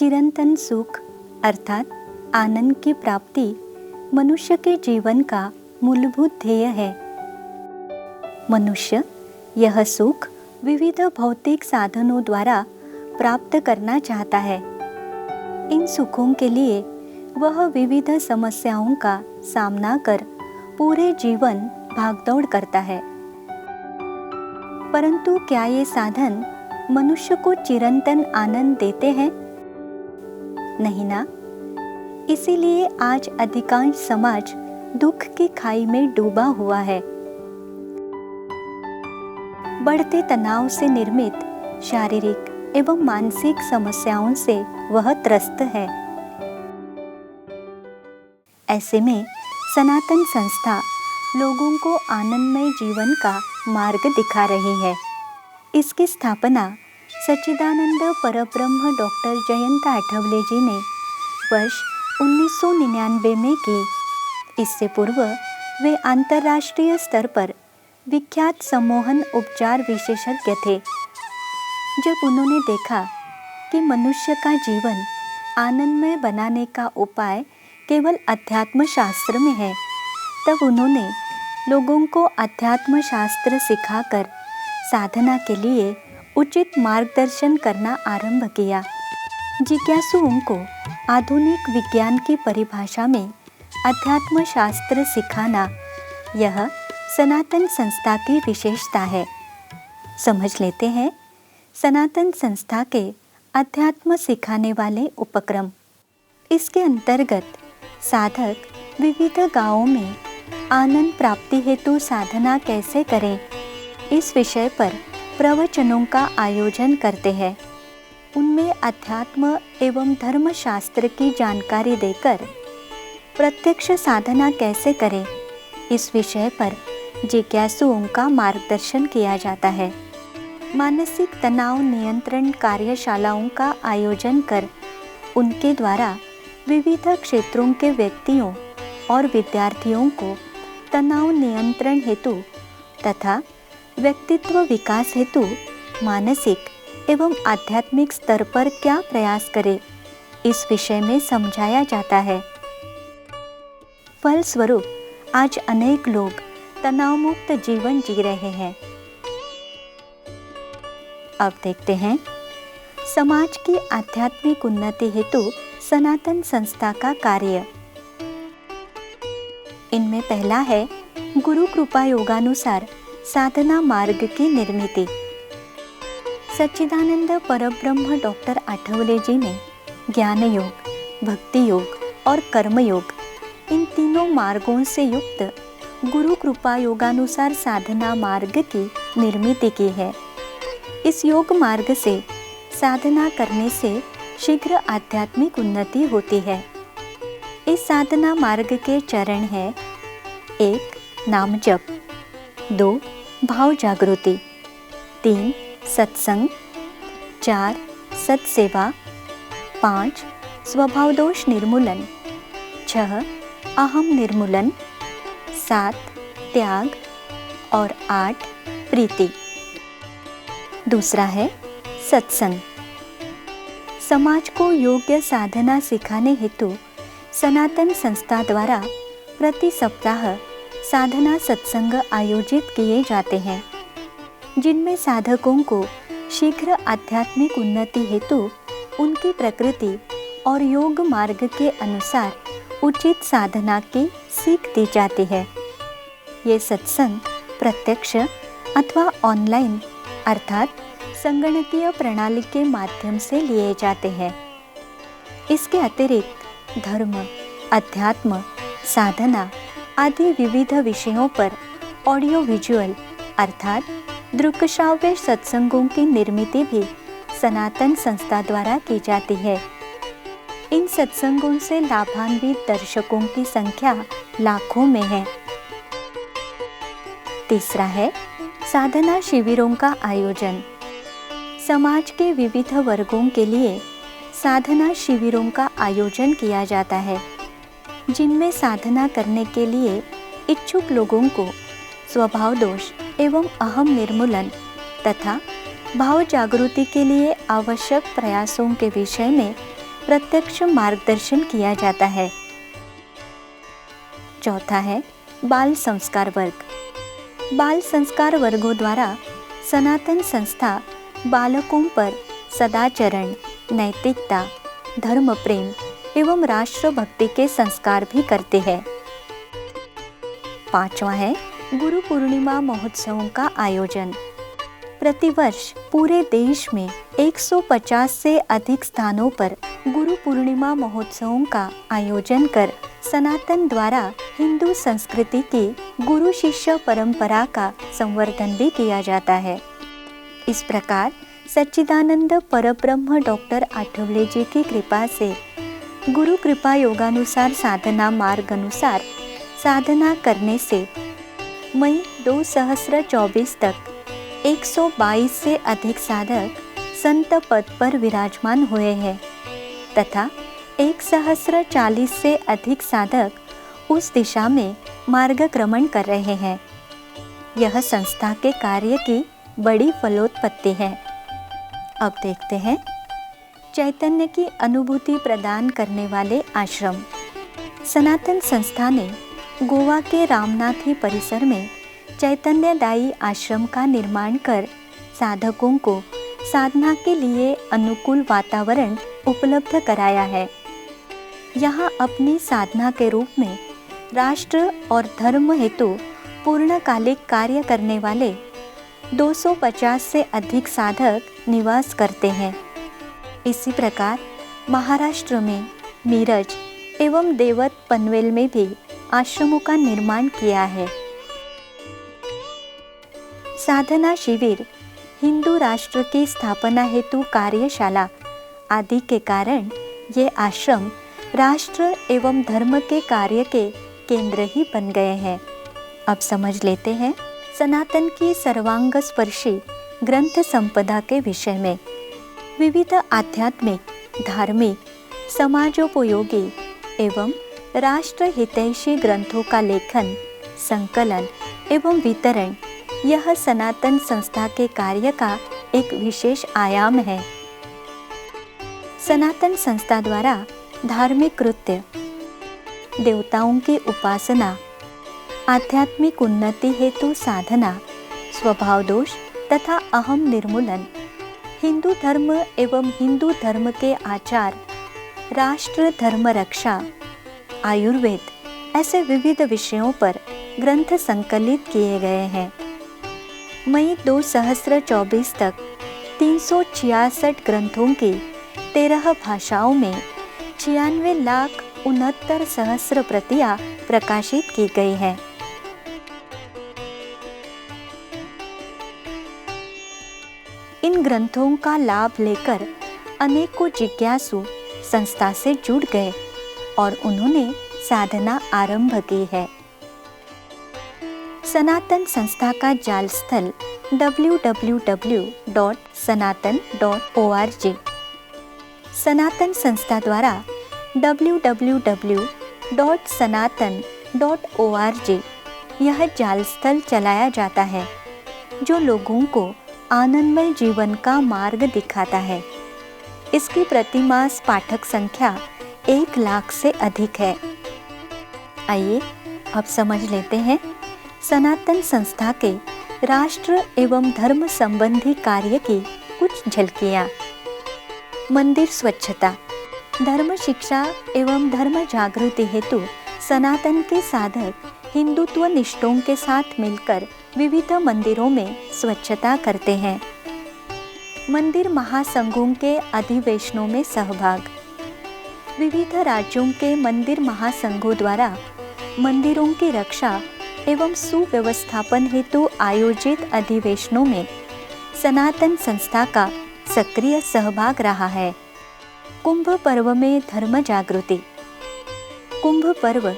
चिरंतन सुख अर्थात आनंद की प्राप्ति मनुष्य के जीवन का मूलभूत ध्येय है। मनुष्य यह सुख विविध भौतिक साधनों द्वारा प्राप्त करना चाहता है। इन सुखों के लिए वह विविध समस्याओं का सामना कर पूरे जीवन भागदौड़ करता है। परंतु क्या ये साधन मनुष्य को चिरंतन आनंद देते हैं? नहीं ना। इसीलिए आज अधिकांश समाज दुख की खाई में डूबा हुआ है। बढ़ते तनाव से निर्मित शारीरिक एवं मानसिक समस्याओं से वह त्रस्त है। ऐसे में सनातन संस्था लोगों को आनंदमय जीवन का मार्ग दिखा रही है। इसकी स्थापना सच्चिदानंद परब्रह्म डॉक्टर जयंत आठवले जी ने वर्ष 1999 में की। इससे पूर्व वे अंतर्राष्ट्रीय स्तर पर विख्यात सम्मोहन उपचार विशेषज्ञ थे। जब उन्होंने देखा कि मनुष्य का जीवन आनंदमय बनाने का उपाय केवल अध्यात्म शास्त्र में है, तब उन्होंने लोगों को अध्यात्म शास्त्र सिखाकर साधना के लिए उचित मार्गदर्शन करना आरंभ किया। जिज्ञासुओं को आधुनिक विज्ञान की परिभाषा में अध्यात्म शास्त्र सिखाना यह सनातन संस्था की विशेषता है। समझ लेते हैं सनातन संस्था के अध्यात्म सिखाने वाले उपक्रम। इसके अंतर्गत साधक विविध गांवों में आनंद प्राप्ति हेतु साधना कैसे करें, इस विषय पर प्रवचनों का आयोजन करते हैं। उनमें अध्यात्म एवं धर्मशास्त्र की जानकारी देकर प्रत्यक्ष साधना कैसे करें, इस विषय पर जिज्ञासुओं का मार्गदर्शन किया जाता है। मानसिक तनाव नियंत्रण कार्यशालाओं का आयोजन कर उनके द्वारा विविध क्षेत्रों के व्यक्तियों और विद्यार्थियों को तनाव नियंत्रण हेतु तथा व्यक्तित्व विकास हेतु मानसिक एवं आध्यात्मिक स्तर पर क्या प्रयास करें, इस विषय में समझाया जाता है। फलस्वरूप आज अनेक लोग तनाव मुक्त जीवन जी रहे हैं। अब देखते हैं समाज की आध्यात्मिक उन्नति हेतु सनातन संस्था का कार्य। इनमें पहला है गुरु कृपा योगानुसार साधना मार्ग की निर्मिति। सच्चिदानंद परब्रह्म डॉक्टर आठवले जी ने ज्ञान योग, भक्ति योग और कर्म योग इन तीनों मार्गों से युक्त गुरु कृपा योगानुसार साधना मार्ग की निर्मिति की है। इस योग मार्ग से साधना करने से शीघ्र आध्यात्मिक उन्नति होती है। इस साधना मार्ग के चरण हैं: 1. नाम जप, 2. भाव जागृति, 3. सत्संग, 4. सत्सेवा, 5. स्वभाव दोष निर्मूलन, 6. अहम निर्मूलन, 7. त्याग और 8. प्रीति। दूसरा है सत्संग। समाज को योग्य साधना सिखाने हेतु सनातन संस्था द्वारा प्रति सप्ताह साधना सत्संग आयोजित किए जाते हैं, जिनमें साधकों को शीघ्र आध्यात्मिक उन्नति हेतु उनकी प्रकृति और योग मार्ग के अनुसार उचित साधना की सीख दी जाती है। ये सत्संग प्रत्यक्ष अथवा ऑनलाइन अर्थात संगणकीय प्रणाली के माध्यम से लिए जाते हैं। इसके अतिरिक्त धर्म, अध्यात्म, साधना आदि विविध विषयों पर ऑडियो विजुअल अर्थात दृक्श्राव्य सत्संगों की निर्मिति भी सनातन संस्था द्वारा की जाती है। इन सत्संगों से लाभान्वित दर्शकों की संख्या लाखों में है। तीसरा है साधना शिविरों का आयोजन। समाज के विविध वर्गों के लिए साधना शिविरों का आयोजन किया जाता है, जिनमें साधना करने के लिए इच्छुक लोगों को स्वभाव दोष एवं अहम निर्मूलन तथा भाव जागृति के लिए आवश्यक प्रयासों के विषय में प्रत्यक्ष मार्गदर्शन किया जाता है। चौथा है बाल संस्कार वर्ग। बाल संस्कार वर्गों द्वारा सनातन संस्था बालकों पर सदाचरण, नैतिकता, धर्म प्रेम एवं राष्ट्रभक्ति के संस्कार भी करते हैं। पांचवा है गुरु पूर्णिमा महोत्सवों का आयोजन। प्रतिवर्ष पूरे देश में 150 से अधिक स्थानों पर गुरु पूर्णिमा महोत्सवों का आयोजन कर सनातन द्वारा हिंदू संस्कृति की गुरु शिष्य परंपरा का संवर्धन भी किया जाता है। इस प्रकार सच्चिदानंद परब्रह्म डॉक्टर आठवले जी की कृपा से गुरु कृपा योगानुसार साधना मार्ग अनुसार साधना करने से मई 2024 तक 122 से अधिक साधक संत पद पर विराजमान हुए हैं तथा 1040 से अधिक साधक उस दिशा में मार्गक्रमण कर रहे हैं। यह संस्था के कार्य की बड़ी फलोत्पत्ति है। अब देखते हैं चैतन्य की अनुभूति प्रदान करने वाले आश्रम। सनातन संस्था ने गोवा के रामनाथी परिसर में चैतन्यदायी आश्रम का निर्माण कर साधकों को साधना के लिए अनुकूल वातावरण उपलब्ध कराया है। यहाँ अपनी साधना के रूप में राष्ट्र और धर्म हेतु पूर्णकालिक कार्य करने वाले 250 से अधिक साधक निवास करते हैं। इसी प्रकार महाराष्ट्र में मीरज एवं देवत पनवेल में भी आश्रमों का निर्माण किया है। साधना शिविर, हिंदू राष्ट्र की स्थापना हेतु कार्यशाला आदि के कारण ये आश्रम राष्ट्र एवं धर्म के कार्य के केंद्र ही बन गए हैं। अब समझ लेते हैं सनातन की सर्वांग स्पर्शी ग्रंथ संपदा के विषय में। विविध आध्यात्मिक, धार्मिक, समाजोपयोगी एवं राष्ट्र हितैषी ग्रंथों का लेखन, संकलन एवं वितरण यह सनातन संस्था के कार्य का एक विशेष आयाम है। सनातन संस्था द्वारा धार्मिक कृत्य, देवताओं की उपासना, आध्यात्मिक उन्नति हेतु साधना, स्वभाव दोष तथा अहम निर्मूलन, हिंदू धर्म एवं हिंदू धर्म के आचार, राष्ट्र धर्म रक्षा, आयुर्वेद ऐसे विविध विषयों पर ग्रंथ संकलित किए गए हैं। मई 2024 तक 366 ग्रंथों की 13 भाषाओं में 96,69,000 प्रतियां प्रकाशित की गई हैं। इन ग्रंथों का लाभ लेकर अनेकों जिज्ञासु संस्था से जुड़ गए और उन्होंने साधना आरंभ की है। सनातन संस्था का जाल स्थल www.sanatan.org। सनातन संस्था द्वारा www.sanatan.org यह जाल स्थल चलाया जाता है जो लोगों को आनंदमय जीवन का मार्ग दिखाता है। इसकी प्रतिमास पाठक संख्या 1 लाख से अधिक है। आइए अब समझ लेते हैं सनातन संस्था के राष्ट्र एवं धर्म संबंधी कार्य की कुछ झलकियाँ। मंदिर स्वच्छता, धर्म शिक्षा एवं धर्म जागृति हेतु सनातन के साधक हिंदुत्व निष्ठों के साथ मिलकर विविध मंदिरों में स्वच्छता करते हैं। मंदिर महासंघों के अधिवेशनों में सहभाग, विविध राज्यों के मंदिर महासंघों द्वारा मंदिरों की रक्षा एवं सुव्यवस्थापन हेतु आयोजित अधिवेशनों में सनातन संस्था का सक्रिय सहभाग रहा है। कुंभ पर्व में धर्म जागृति। कुंभ पर्व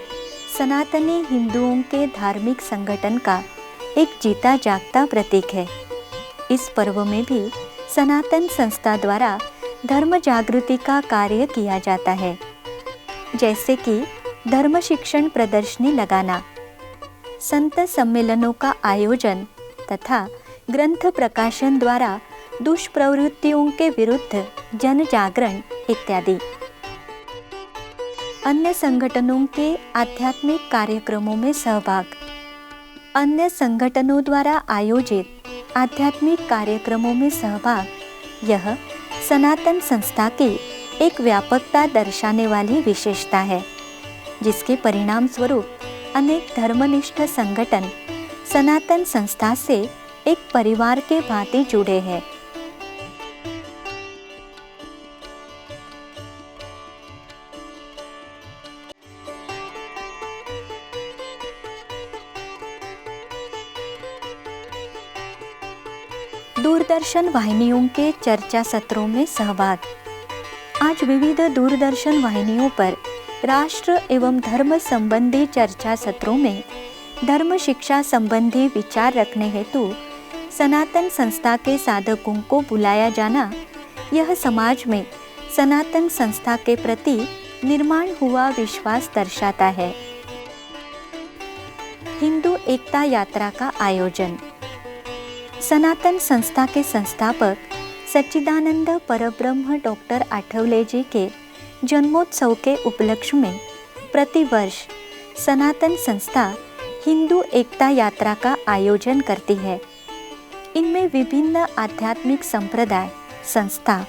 सनातनी हिंदुओं के धार्मिक संगठन का एक जीता जागता प्रतीक है। इस पर्व में भी सनातन संस्था द्वारा धर्म जागृति का कार्य किया जाता है, जैसे कि धर्म शिक्षण प्रदर्शनी लगाना, संत सम्मेलनों का आयोजन तथा ग्रंथ प्रकाशन द्वारा दुष्प्रवृत्तियों के विरुद्ध जन जागरण इत्यादि। अन्य संगठनों के आध्यात्मिक कार्यक्रमों में सहभाग। अन्य संगठनों द्वारा आयोजित आध्यात्मिक कार्यक्रमों में सहभाग यह सनातन संस्था की एक व्यापकता दर्शाने वाली विशेषता है, जिसके परिणाम स्वरूप अनेक धर्मनिष्ठ संगठन सनातन संस्था से एक परिवार के भांति जुड़े हैं। दूरदर्शन वाहिनियों के चर्चा सत्रों में सहभाग। आज विविध दूरदर्शन वाहिनियों पर राष्ट्र एवं धर्म संबंधी चर्चा सत्रों में धर्म शिक्षा संबंधी विचार रखने हेतु सनातन संस्था के साधकों को बुलाया जाना, यह समाज में सनातन संस्था के प्रति निर्माण हुआ विश्वास दर्शाता है। हिंदू एकता यात्रा का आयोजन। सनातन संस्था के संस्थापक सच्चिदानंद परब्रह्म डॉक्टर आठवले जी के जन्मोत्सव के उपलक्ष्य में प्रतिवर्ष सनातन संस्था हिंदू एकता यात्रा का आयोजन करती है। इनमें विभिन्न आध्यात्मिक संप्रदाय, संस्था,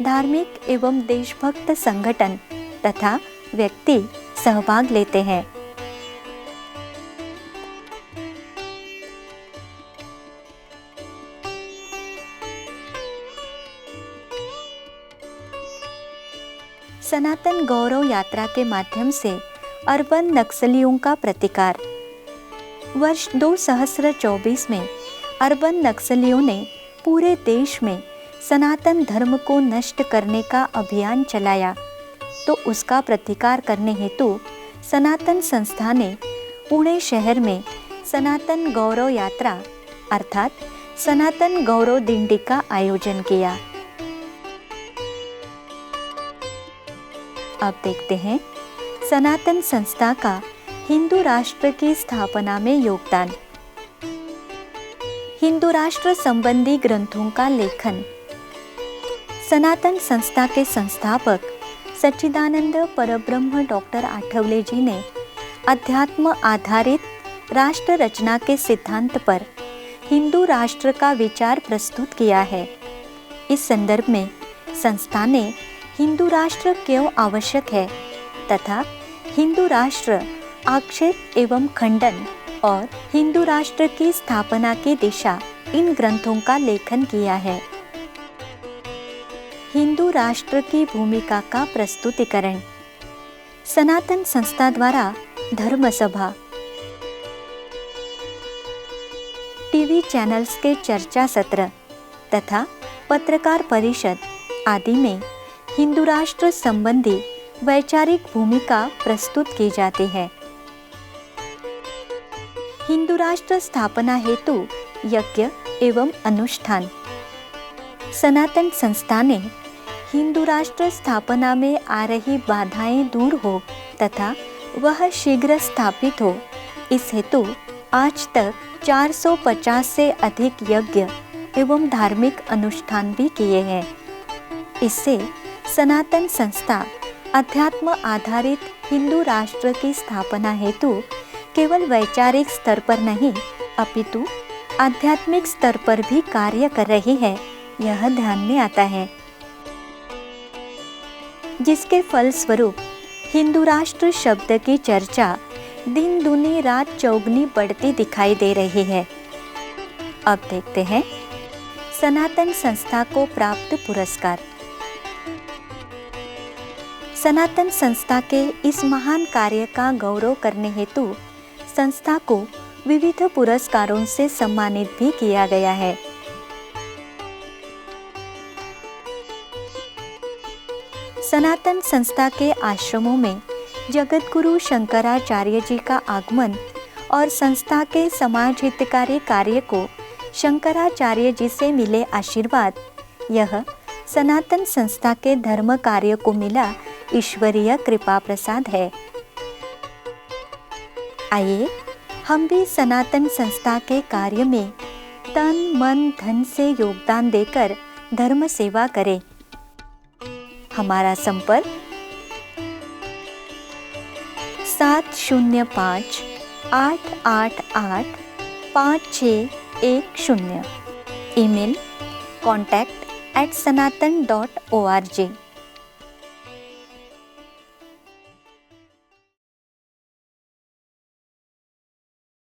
धार्मिक एवं देशभक्त संगठन तथा व्यक्ति सहभाग लेते हैं। सनातन गौरव यात्रा के माध्यम से अर्बन नक्सलियों का प्रतिकार। वर्ष 2024 में अर्बन नक्सलियों ने पूरे देश में सनातन धर्म को नष्ट करने का अभियान चलाया, तो उसका प्रतिकार करने हेतु सनातन संस्था ने पुणे शहर में सनातन गौरव यात्रा अर्थात सनातन गौरव दिंडी का आयोजन किया। अब देखते हैं सनातन संस्था का हिंदू राष्ट्र की स्थापना में योगदान। हिंदू राष्ट्र संबंधी ग्रंथों का लेखन। सनातन संस्था के संस्थापक सच्चिदानंद परब्रह्म डॉक्टर आठवले जी ने अध्यात्म आधारित राष्ट्र रचना के सिद्धांत पर हिंदू राष्ट्र का विचार प्रस्तुत किया है। इस संदर्भ में संस्था ने हिंदू राष्ट्र क्यों आवश्यक है तथा हिंदू राष्ट्र आक्षेप एवं खंडन और हिंदू राष्ट्र की स्थापना की दिशा, इन ग्रंथों का लेखन किया है। हिंदू राष्ट्र की भूमिका का प्रस्तुतिकरण। सनातन संस्था द्वारा धर्म सभा, टीवी चैनल्स के चर्चा सत्र तथा पत्रकार परिषद आदि में हिंदू राष्ट्र संबंधी वैचारिक भूमिका प्रस्तुत की जाती है। हिंदू राष्ट्र स्थापना हेतु यज्ञ एवं अनुष्ठान। सनातन संस्था ने हिंदू राष्ट्र स्थापना में आ रही बाधाएं दूर हो तथा वह शीघ्र स्थापित हो, इस हेतु आज तक 450 से अधिक यज्ञ एवं धार्मिक अनुष्ठान भी किए हैं। इससे सनातन संस्था अध्यात्म आधारित हिंदू राष्ट्र की स्थापना हेतु केवल वैचारिक स्तर पर नहीं अपितु आध्यात्मिक स्तर पर भी कार्य कर रही है, यह ध्यान में आता है, जिसके फलस्वरूप हिंदू राष्ट्र शब्द की चर्चा दिन दूनी रात चौगुनी बढ़ती दिखाई दे रही है। अब देखते हैं सनातन संस्था को प्राप्त पुरस्कार। सनातन संस्था के इस महान कार्य का गौरव करने हेतु संस्था को विविध पुरस्कारों से सम्मानित भी किया गया है। सनातन संस्था के आश्रमों में जगतगुरु शंकराचार्य जी का आगमन और संस्था के समाज हितकारी कार्य को शंकराचार्य जी से मिले आशीर्वाद, यह सनातन संस्था के धर्म कार्य को मिला ईश्वरीय कृपा प्रसाद है। आइए हम भी सनातन संस्था के कार्य में तन मन धन से योगदान देकर धर्म सेवा करें। हमारा संपर्क 7058885610, ईमेल contact@sanatan.org।